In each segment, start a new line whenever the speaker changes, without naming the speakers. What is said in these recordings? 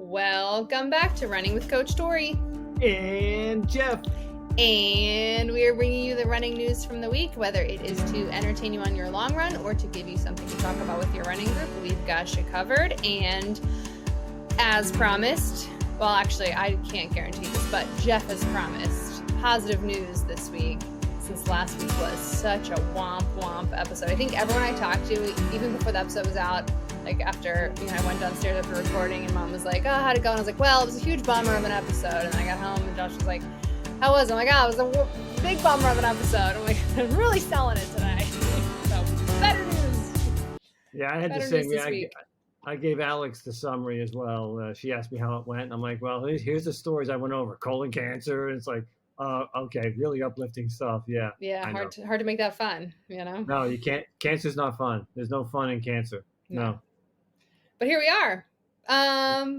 Welcome back to Running with Coach Tori.
And Jeff.
And we are bringing you the running news from the week, whether it is to entertain you on your long run or to give you something to talk about with your running group. We've got you covered. And as promised, well, actually, I can't guarantee this, but Jeff has promised positive news this week, since last week was such a womp episode. I think everyone I talked to, even before the episode was out, like after, I went downstairs after recording and Mom was like, oh, how'd it go? And I was like, well, it was a huge bummer of an episode. And then I got home and Josh was like, how was it? I'm like, oh, it was a big bummer of an episode. I'm like, I'm really selling it today. So, better news.
Yeah, I had the same. Yeah, I gave Alex the summary as well. She asked me how it went. I'm like, well, here's the stories I went over. Colon cancer. And it's like, okay, really uplifting stuff. Yeah.
Yeah, hard to make that fun,
No, you can't. Cancer's not fun. There's no fun in cancer. No.
But here we are.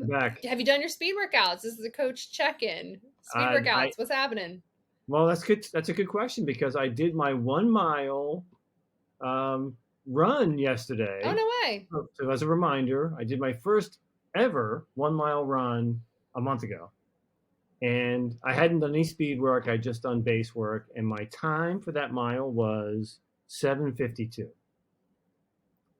Back.
Have you done your speed workouts? This is a coach check-in. Speed workouts. What's happening?
Well, that's good. That's a good question because I did my 1 mile run yesterday.
Oh, no way.
So as a reminder, I did my first ever 1 mile run a month ago. And I hadn't done any speed work. I just done base work. And my time for that mile was 7:52.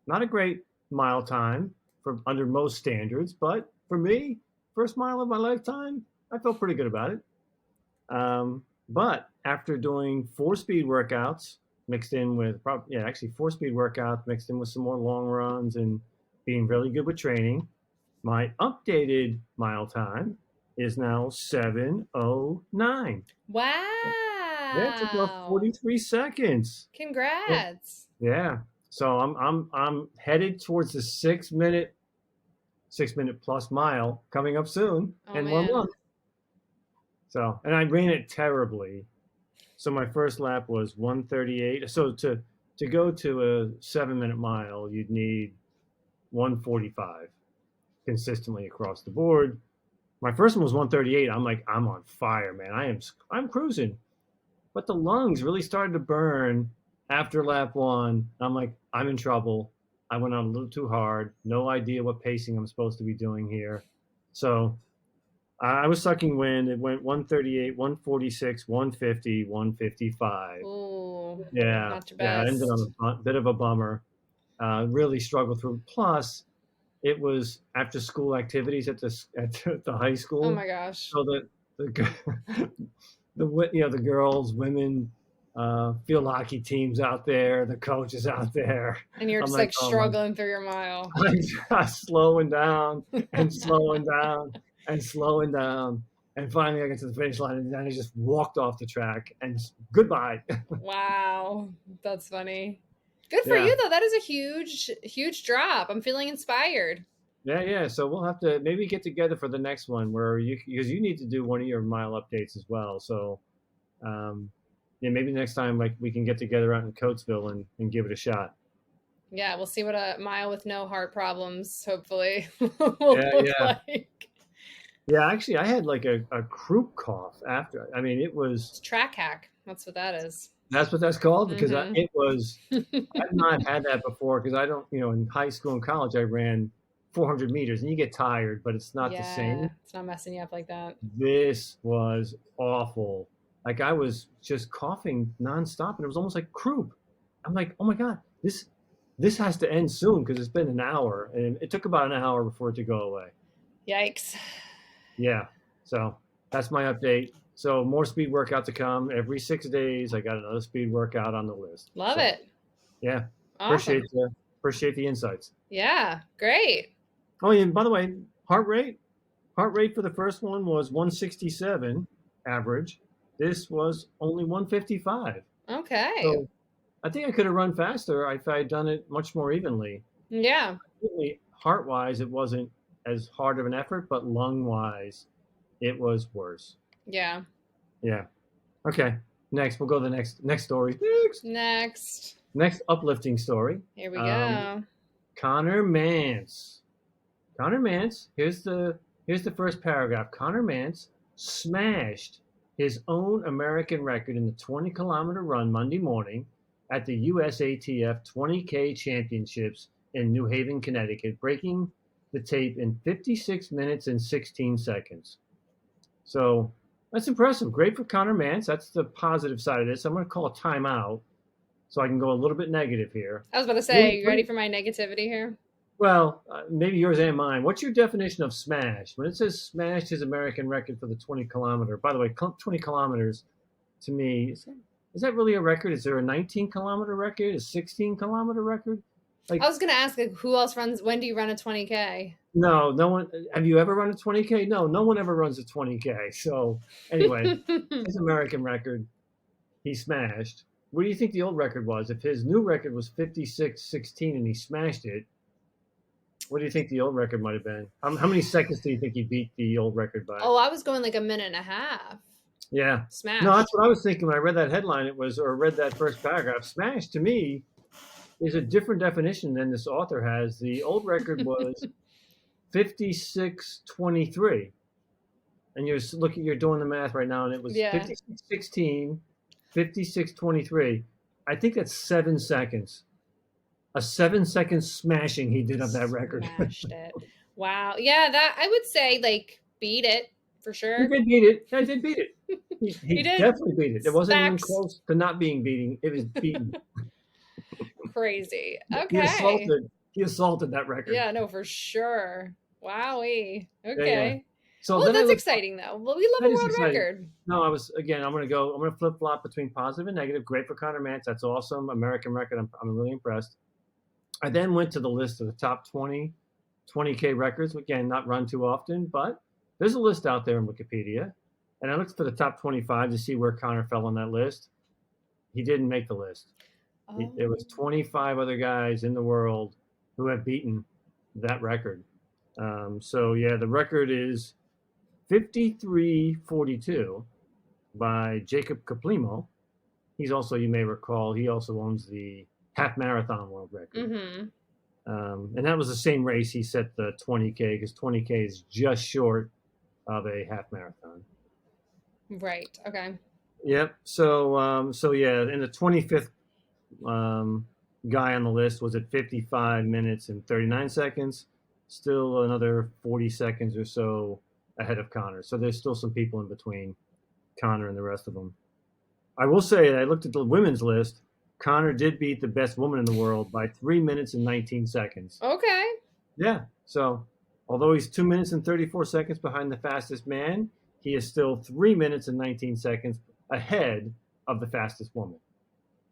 Not a great mile time for under most standards, but for me, first mile of my lifetime, I felt pretty good about it. But after doing 4 speed workouts mixed in with 4 speed workouts mixed in with some more long runs and being really good with training, my updated mile time is now 7:09.
Wow.
That's about 43 seconds.
Congrats.
Yeah. So I'm headed towards the 6 minute plus mile coming up soon in 1 month. So, and I ran it terribly. So my first lap was 1:38. So to go to a 7 minute mile, you'd need 1:45 consistently across the board. My first one was 1:38. I'm like, I'm on fire, man. I'm cruising. But the lungs really started to burn after lap 1. I'm like, I'm in trouble. I went on a little too hard. No idea what pacing I'm supposed to be doing here. So I was sucking wind. It went 1:38, 1:46, 1:50, 1:55.
Ooh,
yeah.
Not your best.
Yeah, it ended on a bit of a bummer. Really struggled through. Plus, it was after school activities at the high school.
Oh my gosh.
So the girls, women, field hockey teams out there, the coaches out there.
And you're just struggling through your mile.
I'm just slowing down and slowing down and slowing down. And finally I get to the finish line and then I just walked off the track and goodbye.
Wow. That's funny. Good for you though. That is a huge drop. I'm feeling inspired.
Yeah. So we'll have to maybe get together for the next one because you need to do one of your mile updates as well. So, maybe next time we can get together out in Coatesville and give it a shot.
Yeah, we'll see what a mile with no heart problems hopefully will look like.
Yeah, actually, I had like a croup cough after. I mean, it's
track hack. That's what that is.
That's what that's called because I've not had that before because I don't, in high school and college, I ran 400 meters and you get tired, but it's not the same.
It's not messing you up like that.
This was awful. Like I was just coughing nonstop and it was almost like croup. I'm like, oh my God, this has to end soon because it's been an hour and it took about an hour before it to go away.
Yikes.
Yeah. So that's my update. So more speed workout to come every 6 days. I got another speed workout on the list.
Love it.
Yeah.
Awesome.
Appreciate the insights.
Yeah. Great.
Oh, and by the way, heart rate for the first one was 167 average. This was only 155.
Okay.
So I think I could have run faster if I had done it much more evenly.
Yeah.
Heart-wise, it wasn't as hard of an effort, but lung-wise, it was worse.
Yeah.
Yeah. Okay. Next, we'll go to the next story. Next uplifting story.
Here we go.
Conner Mantz. Here's the first paragraph. Conner Mantz smashed his own American record in the 20-kilometer run Monday morning at the USATF 20K Championships in New Haven, Connecticut, breaking the tape in 56 minutes and 16 seconds. So that's impressive. Great for Conor Mantz. That's the positive side of this. I'm going to call a timeout so I can go a little bit negative here.
I was about to say, you ready for my negativity here?
Well, maybe yours and mine. What's your definition of smash? When it says smashed his American record for the 20 kilometer, by the way, 20 kilometers to me, is that really a record? Is there a 19 kilometer record? A 16 kilometer record?
Like, I was going to ask, like, who else runs? When do you run a 20K?
No one. Have you ever run a 20K? No one ever runs a 20K. So anyway, his American record, he smashed. What do you think the old record was? If his new record was 56:16 and he smashed it, what do you think the old record might have been? How many seconds do you think he beat the old record by?
Oh, I was going like a minute and a half.
Yeah.
Smash.
No, that's what I was thinking when I read that headline. Read that first paragraph. Smash to me is a different definition than this author has. The old record was 56:23. And you're doing the math right now, and it was 56:16, 56:23. I think that's 7 seconds. A 7-second smashing he did of that record.
Smashed it. Wow. Yeah, that I would say like beat it for sure.
He did beat it. Yeah, he did beat it. He did. Definitely beat it. It wasn't even close to not being beaten. It was beaten.
Crazy. Okay.
He assaulted that record.
Yeah, no, for sure. Wowee. Okay.
Yeah. So
well, that's exciting though. Well, we love a world record.
No, I'm gonna flip flop between positive and negative. Great for Conor Mantz. That's awesome. American record. I'm really impressed. I then went to the list of the top 20K records. Again, not run too often, but there's a list out there in Wikipedia. And I looked for the top 25 to see where Conor fell on that list. He didn't make the list. Oh. There was 25 other guys in the world who have beaten that record. So yeah, the record is 53:42 by Jacob Kiplimo. He's also, you may recall, he also owns the half marathon world record.
Mm-hmm.
And that was the same race he set the 20K, because 20K is just short of a half marathon.
Right. Okay.
Yep. So yeah, and the 25th guy on the list was at 55 minutes and 39 seconds. Still another 40 seconds or so ahead of Conor. So there's still some people in between Conor and the rest of them. I will say, I looked at the women's list. Conor did beat the best woman in the world by 3 minutes and 19 seconds.
Okay.
Yeah. So although he's 2 minutes and 34 seconds behind the fastest man, he is still 3 minutes and 19 seconds ahead of the fastest woman.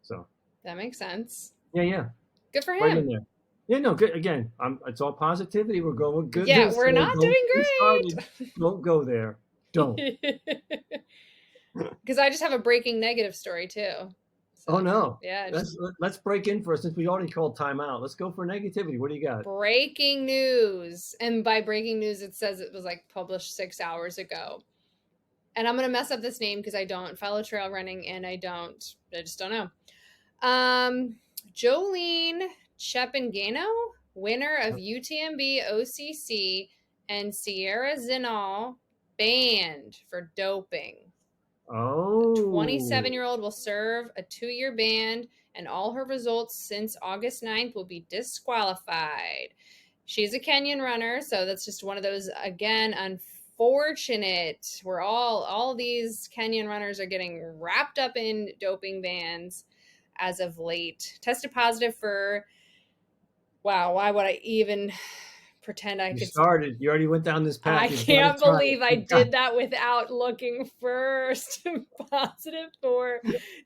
So
that makes sense.
Yeah.
Good for him.
Right in there. Yeah, no, good. Again, it's all positivity. We're going good.
Yeah, we're not doing great.
Don't go there. Don't.
Because I just have a breaking negative story too.
So, oh no!
Yeah,
let's break in for it, since we already called timeout. Let's go for negativity. What do you got?
Breaking news, and by breaking news, it says it was like published 6 hours ago. And I'm gonna mess up this name because I don't follow trail running, and I just don't know. Jolene Chepengano, winner of UTMB OCC, and Sierra Zinal, banned for doping.
Oh.
The 27-year-old will serve a 2-year ban, and all her results since August 9th will be disqualified. She's a Kenyan runner, so that's just one of those, again, unfortunate, where all these Kenyan runners are getting wrapped up in doping bans as of late. Tested positive for, wow, why would I even pretend I could?
You already went down this path.
I can't believe I did that without looking first. Positive for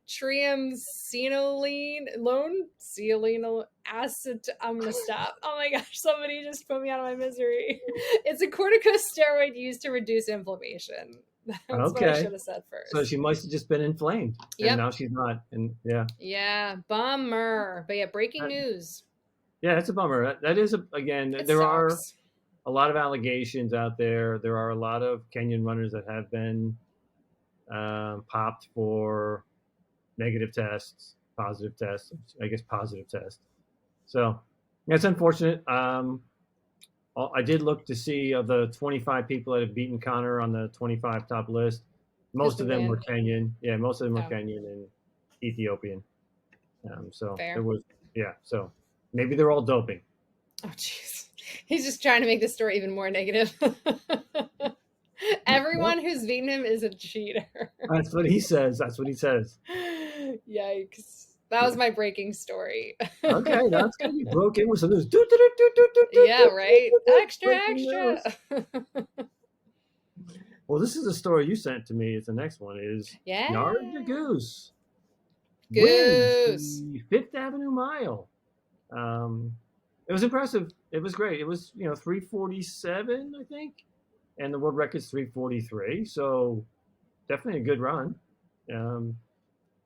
triamcinolone acid. I'm gonna stop. Oh my gosh, somebody just put me out of my misery. It's a corticosteroid used to reduce inflammation. That's what I should have said first.
So she must have just been inflamed.
Yep.
And now she's not. And yeah.
Yeah, bummer. But yeah, breaking news.
Yeah, it's a bummer. That is, again, there are a lot of allegations out there. There are a lot of Kenyan runners that have been popped for negative tests, positive tests, positive tests. So that's unfortunate. I did look to see of the 25 people that have beaten Conor on the 25 top list, most of them were Kenyan. Yeah, most of them were Kenyan and Ethiopian. So
fair.
there was, so maybe they're all doping.
Oh, jeez. He's just trying to make the story even more negative. Everyone who's beaten him is a cheater.
That's what he says. That's what he says.
Yikes. That was my breaking story.
Okay, that's good. You broke in with some news.
Yeah, right? Extra, extra.
Well, this is a story you sent to me. It's the next one is
Yeah.
Yard the Goose.
Goose.
Wins the Fifth Avenue Mile. It was impressive. It was great. It was, 3:47, I think, and the world record's 3:43. So definitely a good run. And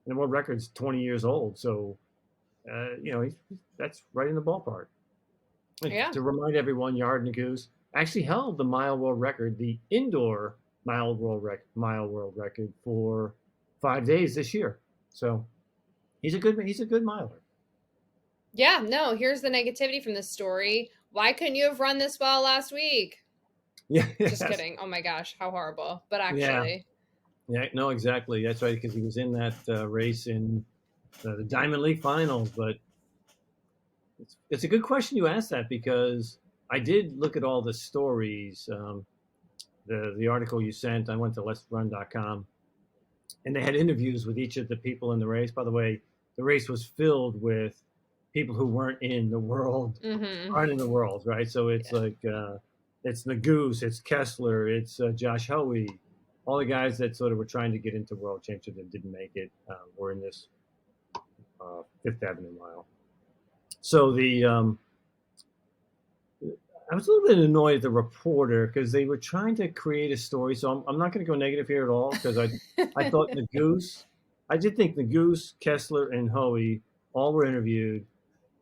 the world record's 20 years old. So, that's right in the ballpark.
Yeah.
To remind everyone, Yard and Goose actually held the mile world record, the indoor mile world record for 5 days this year. So he's a good miler.
Yeah, no, here's the negativity from this story. Why couldn't you have run this well last week?
Yeah.
Just kidding. Oh my gosh, how horrible. But actually.
Yeah, no, exactly. That's right, because he was in that race in the Diamond League finals. But it's a good question you asked that, because I did look at all the stories, the article you sent. I went to letsrun.com, and they had interviews with each of the people in the race. By the way, the race was filled with people who weren't in the world, aren't in the world, right? So it's like it's the Goose, it's Kessler, it's Josh Hoey, all the guys that sort of were trying to get into World Championship and didn't make it were in this Fifth Avenue Mile. So I was a little bit annoyed at the reporter, because they were trying to create a story. So I'm not going to go negative here at all, because I thought the Goose, I did think the Goose, Kessler, and Hoey all were interviewed,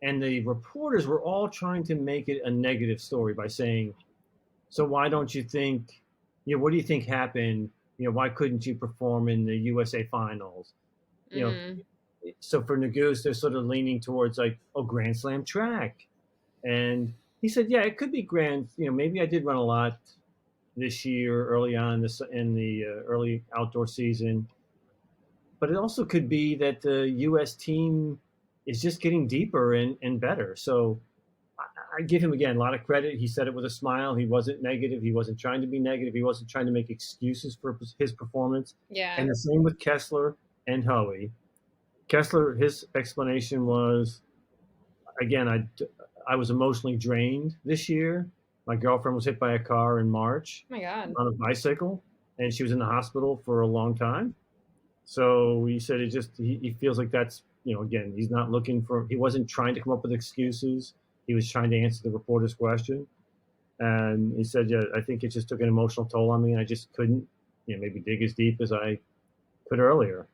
and the reporters were all trying to make it a negative story by saying, so why don't you think, what do you think happened? Why couldn't you perform in the USA finals? So for Naguse, they're sort of leaning towards like, Grand Slam track. And he said, yeah, it could be grand. Maybe I did run a lot this year early on in the early outdoor season. But it also could be that the U.S. team is just getting deeper and better. So I give him, again, a lot of credit. He said it with a smile. He wasn't negative. He wasn't trying to be negative. He wasn't trying to make excuses for his performance.
Yeah.
And the same with Kessler and Hoey. Kessler, his explanation was, again, I was emotionally drained this year. My girlfriend was hit by a car in March.
Oh my God.
On a bicycle, and she was in the hospital for a long time. So he said he feels like that's, again, he wasn't trying to come up with excuses. He was trying to answer the reporter's question. And he said, yeah, I think it just took an emotional toll on me, and I just couldn't, maybe dig as deep as I could earlier.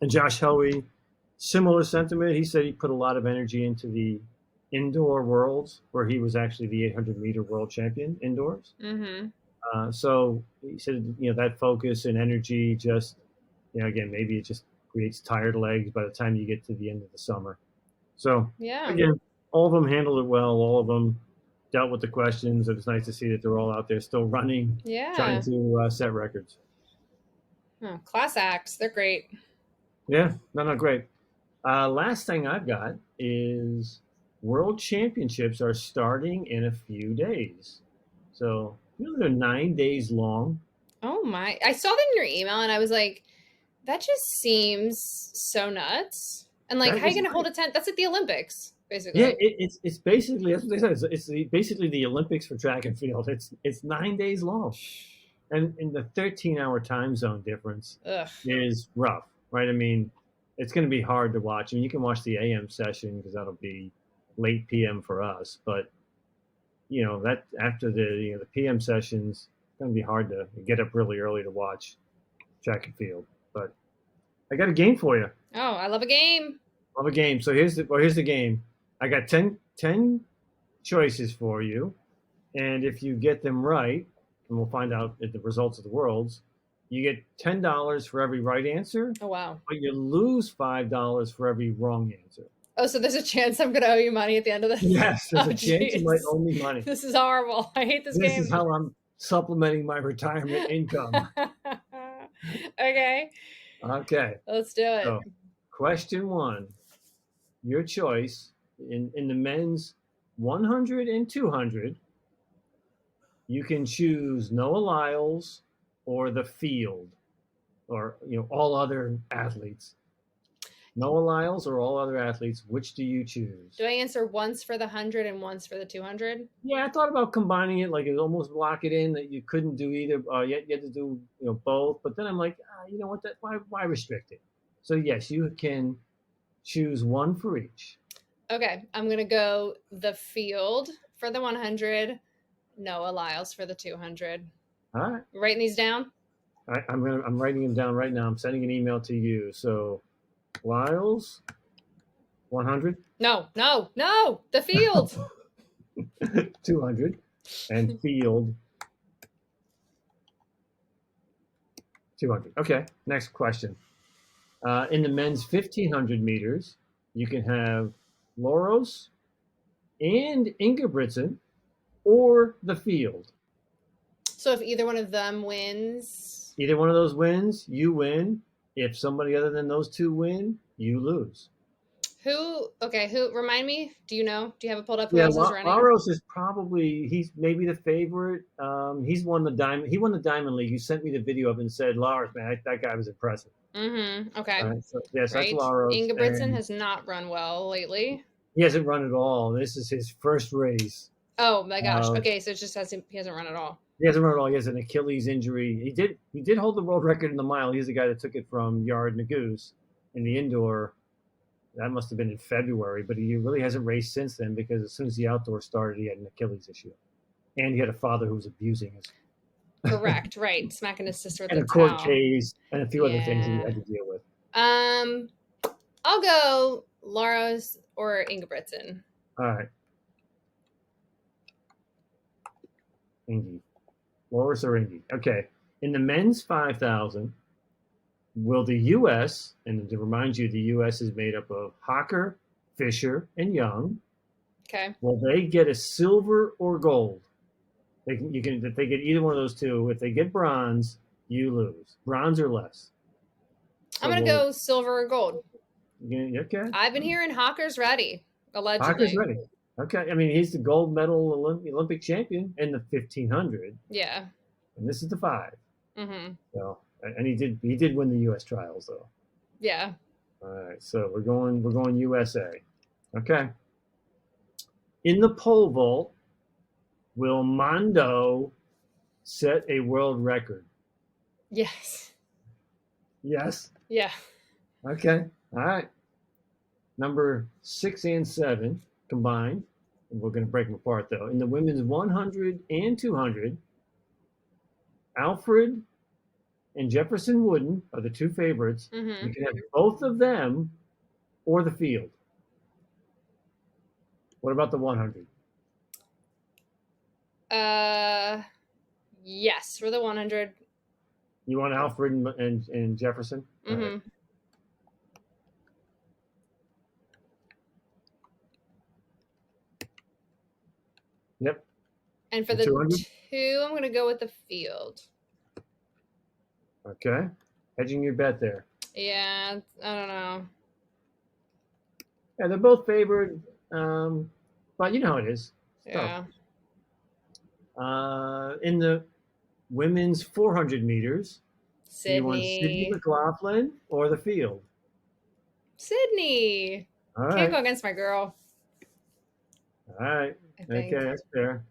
And Josh Hoey, similar sentiment. He said he put a lot of energy into the indoor worlds, where he was actually the 800-meter world champion indoors. So he said, that focus and energy just, again, maybe it just creates tired legs by the time you get to the end of the summer. So, again, all of them handled it well. All of them dealt with the questions. It was nice to see that they're all out there still running, trying to set records.
Oh, class acts. They're great.
Yeah, no, great. Last thing I've got is World Championships are starting in a few days. So, they're 9 days long.
Oh my. I saw that in your email, and I was like, that just seems so nuts. And like, how are you going to hold a tent? That's like the Olympics, basically.
Yeah, it's basically, that's what they said. It's basically the Olympics for track and field. It's 9 days long. And in the 13-hour time zone difference is rough, right? I mean, it's going to be hard to watch. I mean, you can watch the AM session, because that'll be late PM for us. But, that after the PM sessions, it's going to be hard to get up really early to watch track and field. But I got a game for you.
Oh, I love a game.
Love a game. So here's the game. I got 10 choices for you. And if you get them right, and we'll find out the results of the Worlds, you get $10 for every right answer.
Oh, wow.
But you lose $5 for every wrong answer.
Oh, so there's a chance I'm going to owe you money at the end of this?
Yes, there's a chance you might owe me money.
This is horrible. I hate this game.
This is how I'm supplementing my retirement income.
Okay. Let's do it.
So, question 1. Your choice in the men's 100 and 200, you can choose Noah Lyles or the field, or all other athletes. Noah Lyles or all other athletes, which do you choose?
Do I answer once for the 100 and once for the 200?
Yeah, I thought about combining it, like it almost lock it in that you couldn't do either. You had to do both. But then I'm like, you know what? That why restrict it? So yes, you can choose one for each.
Okay, I'm gonna go the field for the 100, Noah Lyles for the 200.
All right.
Writing these down.
I'm writing them down right now. I'm sending an email to you. So Lyles, 100.
No, the field.
200, and field 200. Okay, next question. In the men's 1500 meters, you can have Loros and Ingebrigtsen or the field.
So if either one of them wins,
either one of those wins, you win. If somebody other than those two win, you lose.
Who remind me? Do you know? Do you have it pulled up? Who
Yeah,
else is running?
Laros is he's maybe the favorite. He won the Diamond League. You sent me the video of it and said, Laros, man, that guy was impressive.
Mm-hmm. Okay.
So, yes, right. That's Laros.
Ingebrigtsen has not run well lately.
He hasn't run at all. This is his first race.
Oh my gosh. Okay, so it just he hasn't run at all.
He hasn't run at all. He has an Achilles injury. He did hold the world record in the mile. He's the guy that took it from Yard Naguse in the indoor. That must have been in February, but he really hasn't raced since then because as soon as the outdoor started, he had an Achilles issue. And he had a father who was abusing his.
Correct, right. Smacking his sister with
and
a
court case and a few other things he had to deal with.
I'll go Laros or Ingebrigtsen.
All right. Ingy. Loris or Ingy. Okay. In the men's 5,000, will the U.S., and to remind you, the U.S. is made up of Hocker, Fisher, and Young.
Okay.
Will they get a silver or gold? If they get either one of those two, if they get bronze, you lose. Bronze or less.
So I'm going to go silver or gold.
Okay.
I've been hearing Hocker's ready, allegedly.
Hocker's ready. Okay. I mean, he's the gold medal Olympic champion in the 1500.
Yeah.
And this is the 5.
Mm-hmm.
So, and he did win the U.S. trials though.
Yeah.
All right. So we're going USA. Okay. In the pole vault, will Mondo set a world record?
Yes.
Yes.
Yeah.
Okay. All right. Number 6 and 7 combined. And we're going to break them apart though. In the women's 100 and 200, Alfred and Jefferson Wooden are the two favorites.
Mm-hmm.
You can have both of them or the field. What about the 100?
Yes, for the 100.
You want Alfred and Jefferson?
Mm-hmm.
Right. Yep.
And for the 2, I'm going to go with the field.
Okay. Hedging your bet there.
Yeah, I don't know.
Yeah, they're both favored, but you know how it is.
Yeah.
In the women's 400 meters,
Sydney.
You want Sydney McLaughlin or the field?
Sydney.
All right.
Can't go against my girl.
All right. Okay, that's fair.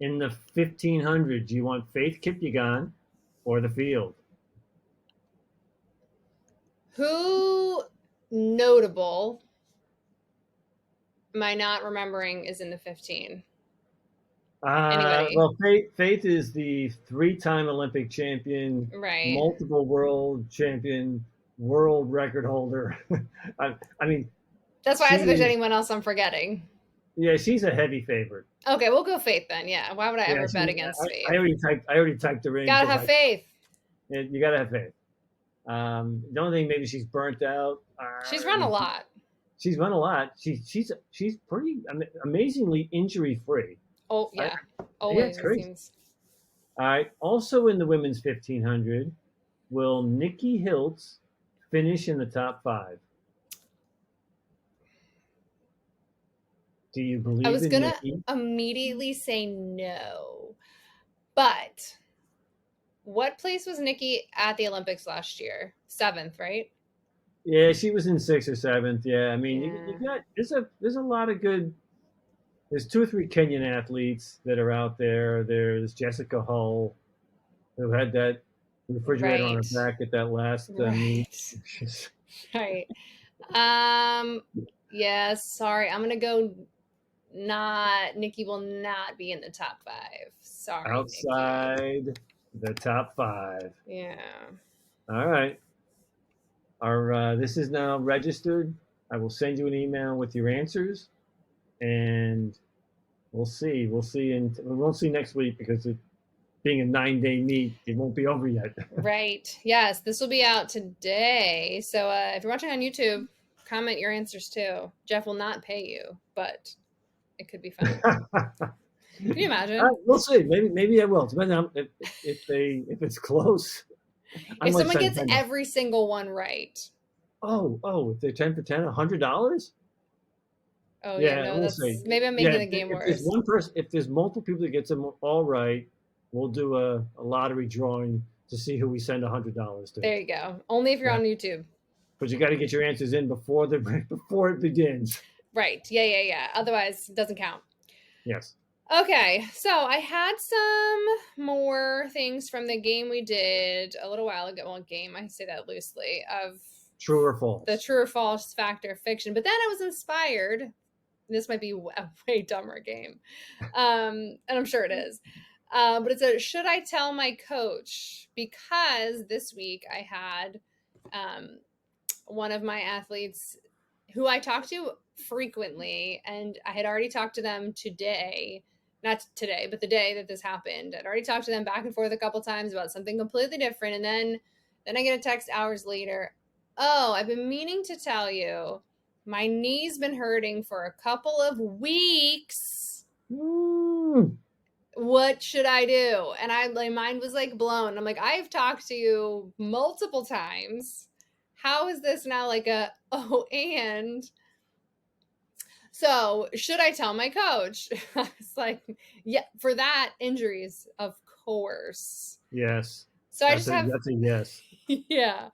In the 1500, do you want Faith Kipyegon or the field?
Who notable am I not remembering is in the 15? Anybody?
Well, Faith is the 3-time Olympic champion,
right?
Multiple world champion, world record holder. I mean,
that's why I asked if there's anyone else I'm forgetting.
Yeah, she's a heavy favorite.
Okay, we'll go Faith then. Yeah, why would I ever bet against Faith?
I already typed her in.
Gotta have faith.
You gotta have faith. The only thing, maybe she's burnt out.
She's run a lot.
She's run a lot. She's pretty amazingly injury free.
Oh yeah, always.
Yeah, seems. All right. Also in the women's 1500, will Nikki Hiltz finish in the top 5? Do you
I
believe
was
in
gonna
Nikki?
immediately say no, but what place was Nikki at the Olympics last year? 7th, right?
Yeah, she was in sixth or seventh. Yeah, I mean, you
Yeah.
got there's a lot of good. There's two or three Kenyan athletes that are out there. There's Jessica Hull, who had that refrigerator on her
Right.
back at that last meet.
Right. Right. Um, yes, sorry. I'm gonna go not Nikki will not be in the top 5. Sorry, Nikki.
Outside the top five.
Yeah.
All right. Our this is now registered. I will send you an email with your answers, and we'll see. We'll see, and we won't see next week because it being a 9-day meet, it won't be over yet.
Right. Yes, this will be out today. So if you're watching on YouTube, comment your answers too. Jeff will not pay you, but it could be fun. Can you imagine?
We'll see. Maybe I will. Depending on if it's close, I
If
might
someone
send
gets
10.
every single one right.
If they're 10 for 10, $100.
Oh yeah,
Yeah,
no,
we'll
that's
see.
maybe I'm
Yeah,
making the game
if there's
worse.
one person, if there's multiple people that gets them all right, we'll do a lottery drawing to see who we send $100 to.
There you go. Only if you're
Yeah,
on YouTube.
but you got to get your answers in before the before it begins.
Right. Yeah. Otherwise, it doesn't count.
Yes.
Okay, so I had some more things from the game we did a little while ago. Well, game, I say that loosely, of
True or false?
the true or false factor of fiction. But then I was inspired. This might be a way dumber game, and I'm sure it is. But it's a should I tell my coach? Because this week I had one of my athletes who I talk to frequently, and I had already talked to them today. Not today, but the day that this happened. I'd already talked to them back and forth a couple times about something completely different. And then I get a text hours later. Oh, I've been meaning to tell you, my knee's been hurting for a couple of weeks. What should I do? And my mind was like blown. I'm like, I've talked to you multiple times. How is this now like and so should I tell my coach? I was like, yeah, for that injuries, of course.
Yes.
So
that's a yes.
Yeah.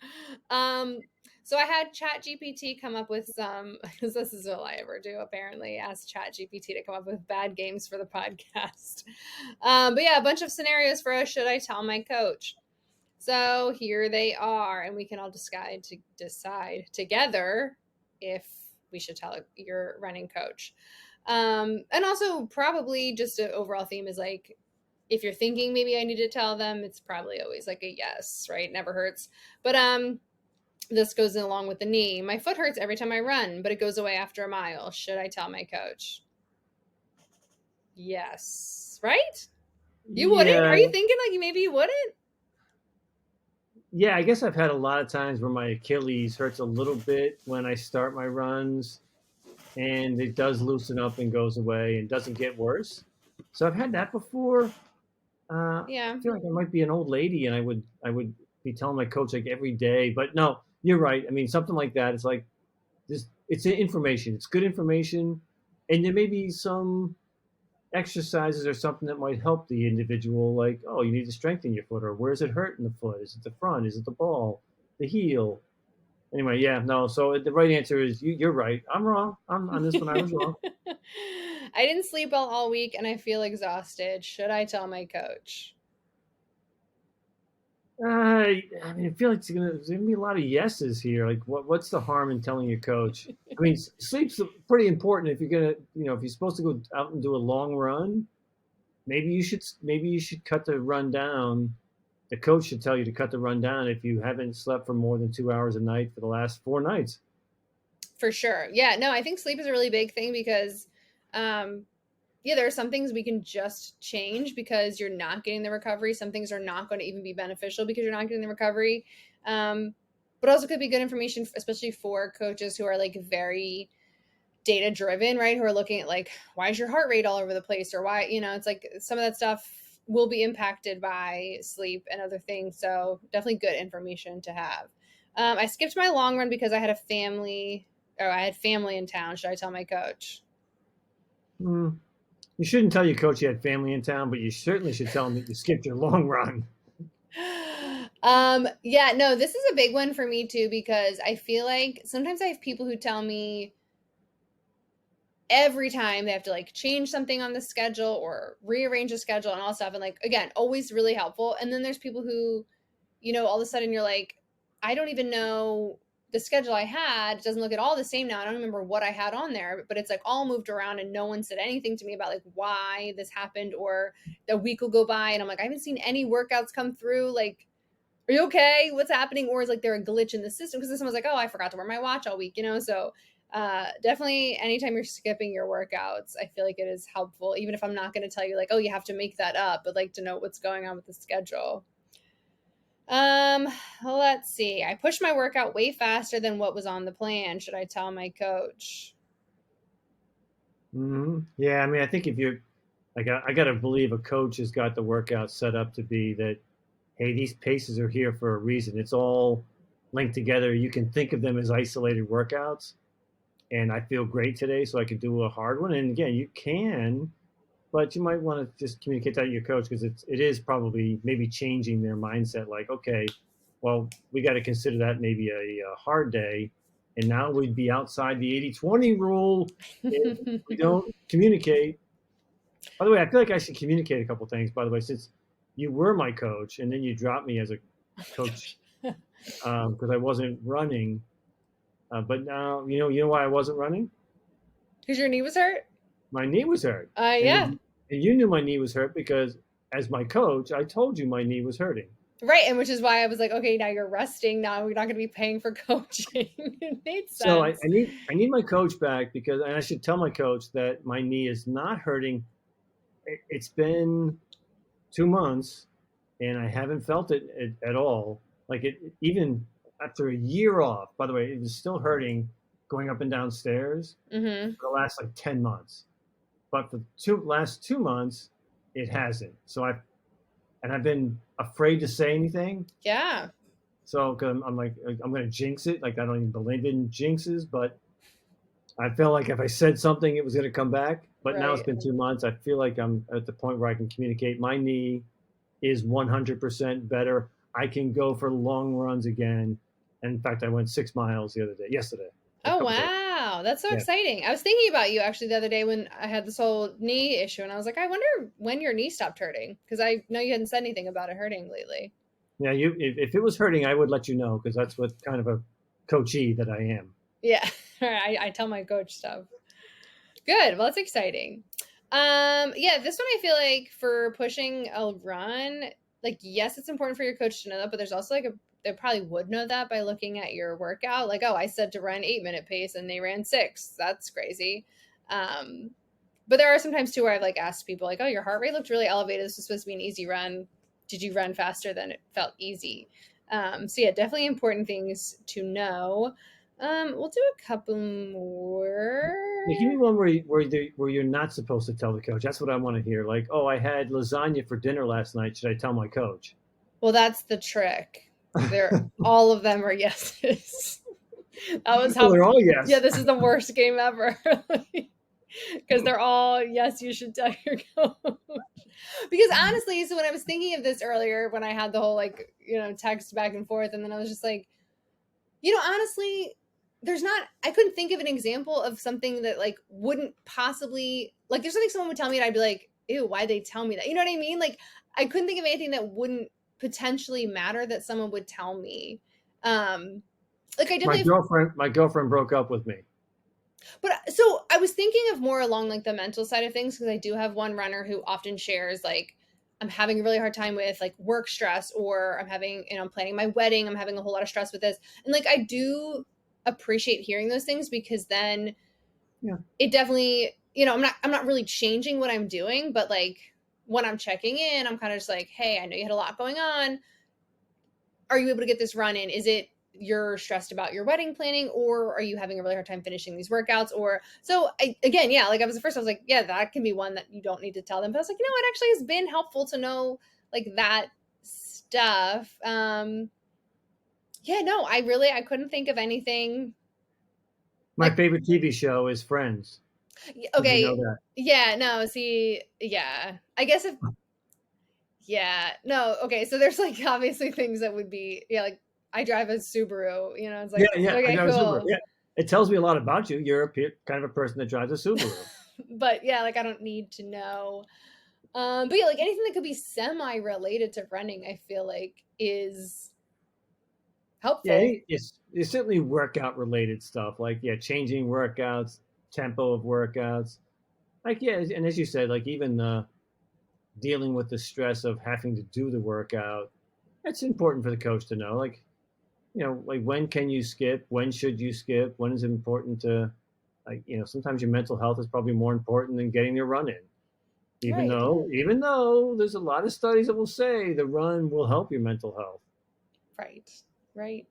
So I had ChatGPT come up with some, because this is all I ever do, apparently, ask ChatGPT to come up with bad games for the podcast. But yeah, a bunch of scenarios for us. Should I tell my coach? So here they are, and we can all decide together if we should tell your running coach. And also probably just an overall theme is like, if you're thinking maybe I need to tell them, it's probably always like a yes, right? Never hurts. But this goes along with the knee. My foot hurts every time I run, but it goes away after a mile. Should I tell my coach? Yes. Right? You wouldn't? Are you thinking like maybe you wouldn't?
Yeah, I guess I've had a lot of times where my Achilles hurts a little bit when I start my runs, and it does loosen up and goes away and doesn't get worse. So I've had that before.
Yeah.
I feel like I might be an old lady, and I would be telling my coach like every day. But no, you're right. I mean, something like that. It's like this. It's information. It's good information, and there may be some exercises or something that might help the individual. Like, oh, you need to strengthen your foot, or where's it hurt in the foot? Is it the front? Is it the ball? The heel? Anyway, yeah, no. So the right answer is you're right. I'm wrong. I'm on this one. I was wrong.
I didn't sleep well all week and I feel exhausted. Should I tell my coach?
I mean, I feel like there's gonna be a lot of yeses here. Like, what's the harm in telling your coach? I mean, sleep's pretty important if you're gonna, if you're supposed to go out and do a long run. Maybe you should cut the run down. The coach should tell you to cut the run down if you haven't slept for more than 2 hours a night for the last 4 nights.
For sure. Yeah, no, I think sleep is a really big thing because, there are some things we can just change because you're not getting the recovery. Some things are not going to even be beneficial because you're not getting the recovery. But also could be good information, especially for coaches who are like very data driven, right? Who are looking at like, why is your heart rate all over the place? Or why, it's like some of that stuff will be impacted by sleep and other things. So definitely good information to have. I skipped my long run because I had family in town. Should I tell my coach?
Mm, you shouldn't tell your coach you had family in town, but you certainly should tell him that you skipped your long run.
Yeah, no, this is a big one for me too, because I feel like sometimes I have people who tell me every time they have to like change something on the schedule or rearrange the schedule and all stuff. And like, again, always really helpful. And then there's people who, all of a sudden you're like, I don't even know the schedule I had. It doesn't look at all the same now. I don't remember what I had on there, but it's like all moved around and no one said anything to me about like why this happened, or the week will go by and I'm like, I haven't seen any workouts come through. Like, are you okay? What's happening? Or is like there a glitch in the system? Because this one was like, oh, I forgot to wear my watch all week, So definitely anytime you're skipping your workouts, I feel like it is helpful, even if I'm not going to tell you like, oh, you have to make that up, but like to know what's going on with the schedule. Um, let's see. I pushed my workout way faster than what was on the plan. Should I tell my coach?
Yeah, I mean, I think if you're like, I got to believe a coach has got the workout set up to be that, hey, these paces are here for a reason. It's all linked together. You can think of them as isolated workouts. And I feel great today, so I could do a hard one. And again, you can, but you might want to just communicate that to your coach, because it is probably maybe changing their mindset. Like, okay, well, we got to consider that maybe a hard day, and now we'd be outside the 80-20 rule if we don't communicate. By the way, I feel like I should communicate a couple things. By the way, since you were my coach and then you dropped me as a coach because I wasn't running, but now you know why I wasn't running.
Because your knee was hurt?
My knee was hurt,
Yeah.
and you knew my knee was hurt because as my coach, I told you my knee was hurting.
Right, and which is why I was like, okay, now you're resting. Now we're not going to be paying for coaching. It made
So I,
sense.
I need I need my coach back, because, and I should tell my coach that my knee is not hurting. It's been 2 months, and I haven't felt it at all. Like even after a year off. By the way, it was still hurting going up and down stairs
Mm-hmm.
for the last like 10 months. But for the last 2 months, it hasn't. So I've been afraid to say anything.
Yeah.
So cause I'm like, I'm going to jinx it. Like, I don't even believe in jinxes, but I felt like if I said something, it was going to come back. But now it's
Right.
been 2 months. I feel like I'm at the point where I can communicate. My knee is 100% better. I can go for long runs again. And in fact, I went 6 miles yesterday, a
Oh,
couple days.
wow. That's so
Yeah.
exciting. I was thinking about you actually the other day when I had this whole knee issue, and I was like, I wonder when your knee stopped hurting, because I know you hadn't said anything about it hurting lately.
Yeah. If it was hurting, I would let you know, because that's what kind of a coachee that I am.
Yeah. I tell my coach stuff. Good. Well, that's exciting. Yeah, this one I feel like for pushing a run, like, yes, it's important for your coach to know that, but there's also like they probably would know that by looking at your workout. Like, oh, I said to run 8-minute pace and they ran 6. That's crazy. Um, but there are sometimes too where I've like asked people like, oh, your heart rate looked really elevated. This was supposed to be an easy run. Did you run faster than it felt easy? So yeah, definitely important things to know. We'll do a couple more.
Yeah, give me one where you're not supposed to tell the coach. That's what I want to hear. Like, oh, I had lasagna for dinner last night. Should I tell my coach?
Well, that's the trick. All of them are yeses. That was how.
Well, they're all yes.
Yeah, this is the worst game ever. Because they're all yes. You should tell your coach. Because honestly, so when I was thinking of this earlier, when I had the whole like text back and forth, and then I was just like, honestly, I couldn't think of an example of something that like wouldn't possibly, like, there's something someone would tell me and I'd be like, ew, why'd they tell me that? You know what I mean? Like, I couldn't think of anything that wouldn't potentially matter that someone would tell me. Like, I definitely
my girlfriend broke up with me.
But so I was thinking of more along like the mental side of things, because I do have one runner who often shares like, I'm having a really hard time with like work stress, or I'm having, I'm planning my wedding, I'm having a whole lot of stress with this. And like, I do appreciate hearing those things, because then it definitely, I'm not really changing what I'm doing, but like when I'm checking in, I'm kind of just like, hey, I know you had a lot going on. Are you able to get this run in? Is it you're stressed about your wedding planning, or are you having a really hard time finishing these workouts? Or so again, yeah, like I was like, yeah, that can be one that you don't need to tell them. But I was like, it actually has been helpful to know like that stuff. Yeah, no, I couldn't think of anything.
My favorite TV show is Friends. Did you know
Okay.
that?
Yeah, no, see, yeah. I guess if yeah, no, okay, so there's, like, obviously things that would be yeah, like, I drive a Subaru, you know, it's
Yeah,
like,
yeah, I
okay,
drive a Subaru.
cool.
Yeah, it tells me a lot about you. You're kind of a person that drives a Subaru.
But, yeah, like, I don't need to know. But, yeah, like, anything that could be semi-related to running, I feel like is
Yeah,
helpful.
it's certainly workout related stuff like yeah, changing workouts, tempo of workouts. Like yeah, and as you said, like even dealing with the stress of having to do the workout. That's important for the coach to know. Like like when can you skip? When should you skip? When is it important to like sometimes your mental health is probably more important than getting your run in.
Right,
Even though there's a lot of studies that will say the run will help your mental health.
right, right.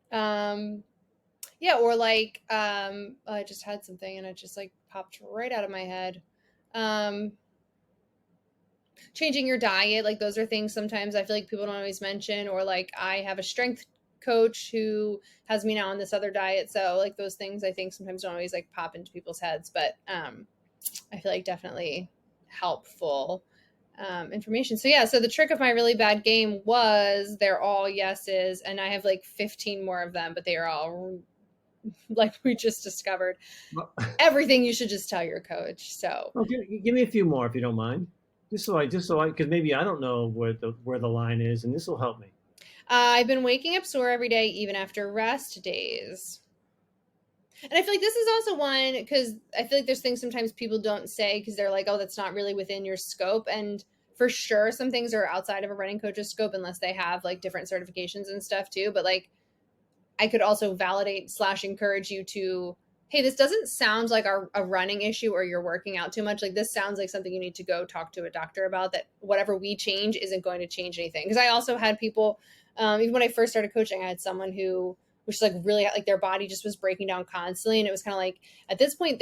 Yeah, or, like, I just had something and it just, like, popped right out of my head. Um Changing your diet, like those are things sometimes I feel like people don't always mention, or like I have a strength coach who has me now on this other diet, so like those things I think sometimes don't always like pop into people's heads, but I feel like definitely helpful information. So yeah, so the trick of my really bad game was they're all yeses, and I have like 15 more of them, but they are all like we just discovered
Well,
everything you should just tell your coach. So
give me a few more if you don't mind. Just so I because maybe I don't know where the line is, and this will help me.
I've been waking up sore every day, even after rest days. And I feel like this is also one because I feel like there's things sometimes people don't say because they're like, oh, that's not really within your scope. And for sure, some things are outside of a running coach's scope unless they have like different certifications and stuff too. But like, I could also validate / encourage you to, hey, this doesn't sound like a running issue or you're working out too much. Like this sounds like something you need to go talk to a doctor about, that whatever we change isn't going to change anything. Because I also had people, even when I first started coaching, I had someone who was like really like their body just was breaking down constantly. And it was kind of like at this point,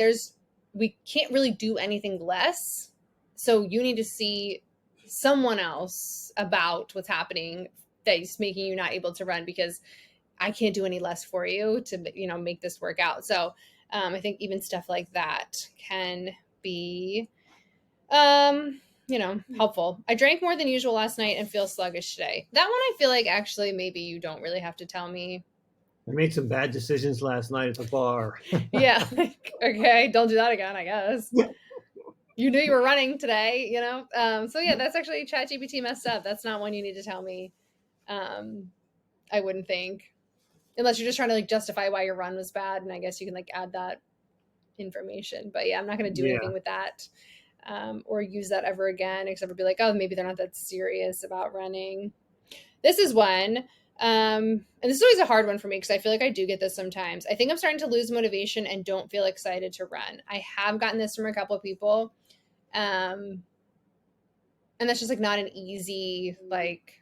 we can't really do anything less. So you need to see someone else about what's happening that is making you not able to run, because I can't do any less for you to, make this work out. So I think even stuff like that can be, helpful. I drank more than usual last night and feel sluggish today. That one I feel like actually maybe you don't really have to tell me.
I made some bad decisions last night at the bar.
Yeah. Okay. Don't do that again, I guess. You knew you were running today, So yeah, that's actually ChatGPT messed up. That's not one you need to tell me. I wouldn't think. Unless you're just trying to like justify why your run was bad, and I guess you can like add that information. But yeah, I'm not going to do
Yeah.
anything with that or use that ever again, except for be like, oh, maybe they're not that serious about running. This is one, and this is always a hard one for me because I feel like I do get this sometimes. I think I'm starting to lose motivation and don't feel excited to run. I have gotten this from a couple of people, and that's just like not an easy like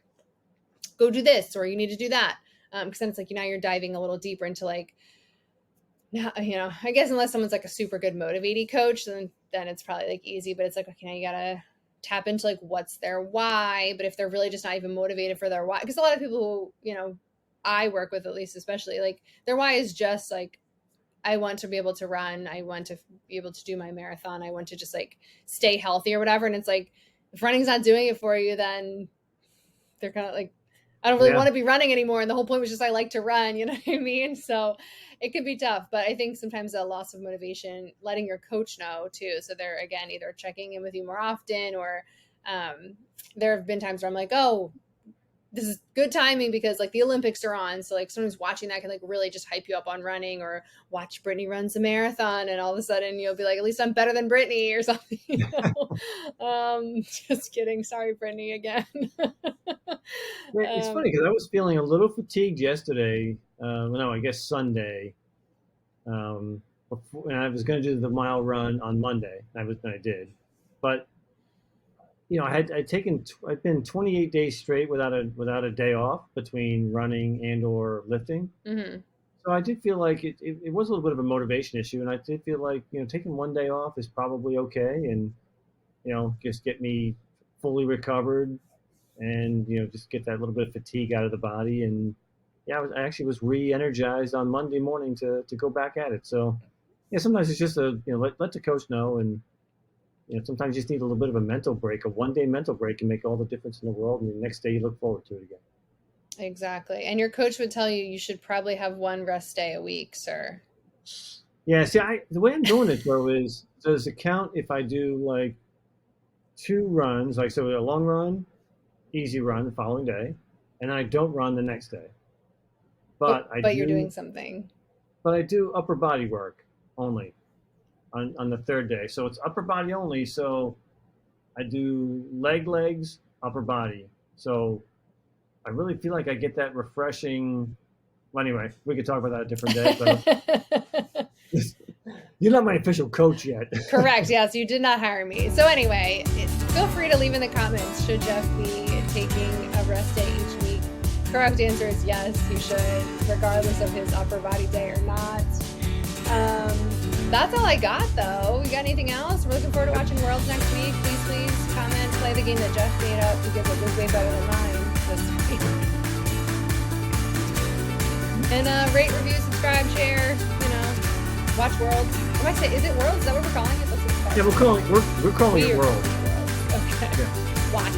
go do this or you need to do that, because then it's like now you're diving a little deeper into like, I guess unless someone's like a super good motivating coach, then it's probably like easy. But it's like, okay, now you gotta tap into like what's their why. But if they're really just not even motivated for their why, because a lot of people who I work with, at least especially, like their why is just like, I want to be able to run, I want to be able to do my marathon, I want to just like stay healthy or whatever. And it's like if running's not doing it for you, then they're kind of like, I don't really
Yeah.
want to be running anymore. And the whole point was just I like to run, you know what I mean? So it could be tough. But I think sometimes a loss of motivation, letting your coach know too. So they're again either checking in with you more often, or there have been times where I'm like, oh, this is good timing because like the Olympics are on. So like sometimes watching that can like really just hype you up on running, or watch Brittany runs a marathon and all of a sudden you'll be like, at least I'm better than Brittany or something. Just kidding. Sorry, Brittany again.
It's funny because I was feeling a little fatigued yesterday. No, I guess Sunday. And I was going to do the mile run on Monday. I did, but I'd been 28 days straight without a day off between running and or lifting.
Mm-hmm.
So I did feel like it was a little bit of a motivation issue, and I did feel like taking one day off is probably okay, and just get me fully recovered, and just get that little bit of fatigue out of the body, and yeah, I actually was re-energized on Monday morning to go back at it. So Yeah, sometimes it's just let the coach know, and sometimes you just need a little bit of a mental break. A 1-day mental break can make all the difference in the world, and the next day you look forward to it again.
Exactly. And your coach would tell you should probably have one rest day a week, sir.
Yeah, see, the way I'm doing it though is, does it count if I do like 2 runs, like so a long run, easy run the following day, and I don't run the next day. But
you're doing something.
But I do upper body work only on the 3rd day. So it's upper body only. So I do legs, upper body. So I really feel like I get that refreshing. Well, anyway, we could talk about that a different day. But you're not my official coach yet.
Correct. Yes, you did not hire me. So anyway, feel free to leave in the comments, should Jeff be taking a rest day each week? Correct answer is yes, he should, regardless of his upper body day or not. That's all I got, though. You got anything else? We're looking forward to watching Worlds next week. Please comment, play the game that Jeff made up, because it was way better than mine this week. And rate, review, subscribe, share, watch Worlds. Is it Worlds? Is that what we're calling it?
Yeah, we're calling it Worlds.
Okay. Yeah. Watch